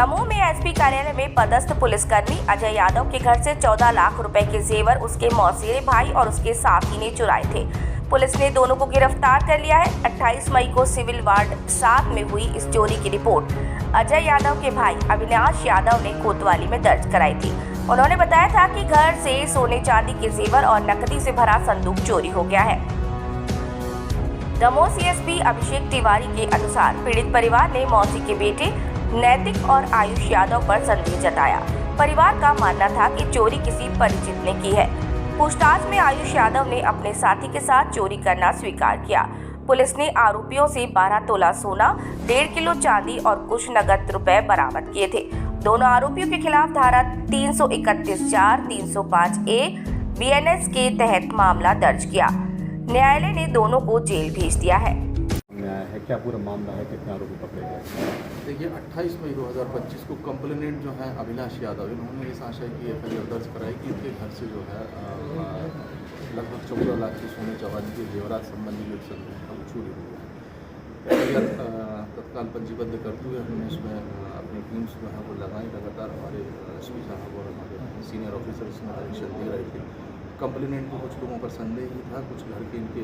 दमोह में एसपी कार्यालय में पदस्थ पुलिसकर्मी अजय यादव के घर से 14 लाख रुपए के जेवर उसके मौसेरे भाई और उसके साथी ने चुराए थे। पुलिस ने दोनों को गिरफ्तार कर लिया है। 28 मई को सिविल वार्ड 7 में हुई इस चोरी की रिपोर्ट अजय यादव के भाई अविनाश यादव ने कोतवाली में दर्ज कराई थी। उन्होंने बताया था कि घर से सोने चांदी के जेवर और नकदी से भरा संदूक चोरी हो गया है। दमोह सीएसपी अभिषेक तिवारी के अनुसार पीड़ित परिवार ने मौसी के बेटे नैतिक और आयुष यादव पर संदेह जताया। परिवार का मानना था कि चोरी किसी परिचित ने की है। पूछताछ में आयुष यादव ने अपने साथी के साथ चोरी करना स्वीकार किया। पुलिस ने आरोपियों से 12 तोला सोना, 1.5 किलो चांदी और कुछ नगद रुपए बरामद किए थे। दोनों आरोपियों के खिलाफ धारा 331(4), 305(a) BNS के तहत मामला दर्ज किया। न्यायालय ने दोनों को जेल भेज दिया है। क्या पूरा मामला है, कितने आरोपी पकड़े गए? देखिए 28 मई 2025 को कंप्लेनेंट जो है अविनाश यादव, इन्होंने इस आशय की एफआईआर दर्ज कराई कि इनके घर से जो है लगभग 14 लाख की सोने चांदी के जेवरात संबंधी जो संदेह था वो चोरी हो गया। एफआईआर तत्काल पंजीबद्ध करते हुए हमने इसमें अपनी टीम्स जो है वो लगाई। लगातार हमारे एसपी साहब और हमारे सीनियर ऑफिसर इसमें डायरेक्शन दे रहे थे। कंप्लेनेंट को कुछ लोगों पर संदेह ही था, कुछ घर के इनके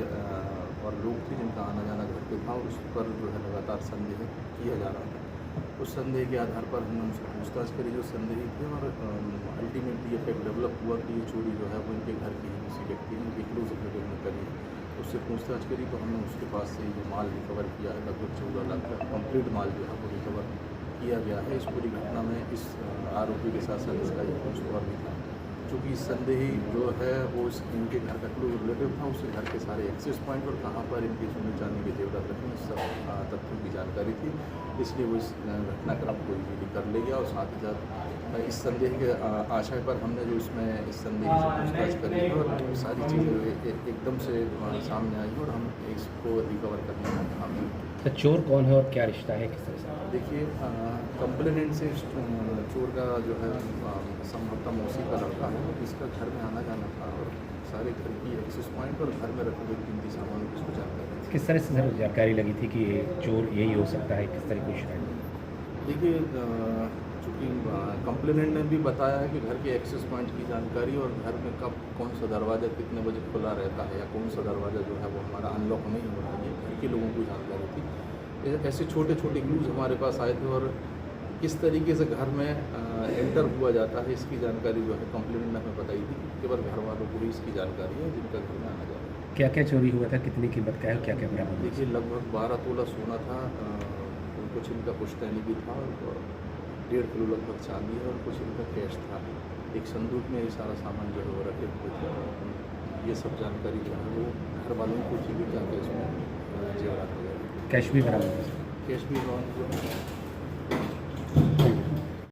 और लोग थे जिनका आना जाना घर पे था और उस पर जो है लगातार संदेह किया जा रहा था। उस संदेह के आधार पर हमने उनसे पूछताछ करी जो संदेही थे और अल्टीमेटली ये फैक्ट डेवलप हुआ कि ये चोरी जो है वो इनके घर की ही किसी व्यक्ति ने क्लोज रिलेटिव ने करी है। उससे पूछताछ करी तो हमने उसके पास से जो माल रिकवर किया है लगभग 14 लाख का कंप्लीट माल जो है वो रिकवर किया गया है। इस पूरी घटना में इस आरोपी के साथ साथ इसका एक कुछ और भी था। चूँकि संदेही जो है वो इनके घर का क्लोज रिलेटिव था, उससे घर के सारे एक्सेस पॉइंट और कहाँ पर इनके सोने चांदी के जेवरात रखे इस सब तथ्यों की जानकारी थी, इसलिए वो इस घटनाक्रम को इजीली कर ले गया। और साथ ही साथ इस संदेह के आशय पर हमने जो इसमें इस संदेह से पूछताछ करी और सारी चीज़ें एकदम से सामने आई और हम इसको रिकवर करने में कामयाब। तो चोर कौन है और क्या रिश्ता है, किस तरह से? देखिए कंप्लेनेंट से चोर का जो है संभवतः मौसी का लड़का है, इसका घर में आना जाना था और सारे घर की एक्सेस पॉइंट और घर में रखे हुए कीमती सामानों की उसको जानकारी। किस तरह से सर जानकारी लगी थी कि चोर यही हो सकता है, किस तरह की शिकायत? देखिए चूँकि कंप्लेनेंट ने भी बताया है कि घर के एक्सेस पॉइंट की जानकारी और घर में कब कौन सा दरवाज़ा कितने बजे खुला रहता है या कौन सा दरवाज़ा जो है वो हमारा अनलॉक नहीं हो रहा है, ये घर के लोगों को जानकारी थी। ऐसे छोटे छोटे क्लूज हमारे पास आए थे और किस तरीके से घर में एंटर हुआ जाता है इसकी जानकारी जो है कंप्लेनेंट ने हमें बताई थी। केवल घर वालों को ही इसकी जानकारी है जिनका घर में आना जाता है। क्या क्या चोरी हुआ था, कितनी कीमत का है, क्या क्या बरामद? देखिए लगभग 12 तोला सोना था, कुछ इनका पुश्तैनी भी था और 1.5 किलो लगभग चांदी है और कुछ इनका कैश था। एक संदूक में ये सारा सामान जो है वो रखे हुए थे। ये सब जानकारी जो है वो घर वालों को थी भी क्या इसमें जेवरात वगैरह। कैश भी बरामद? कैश भी बरामद हुआ।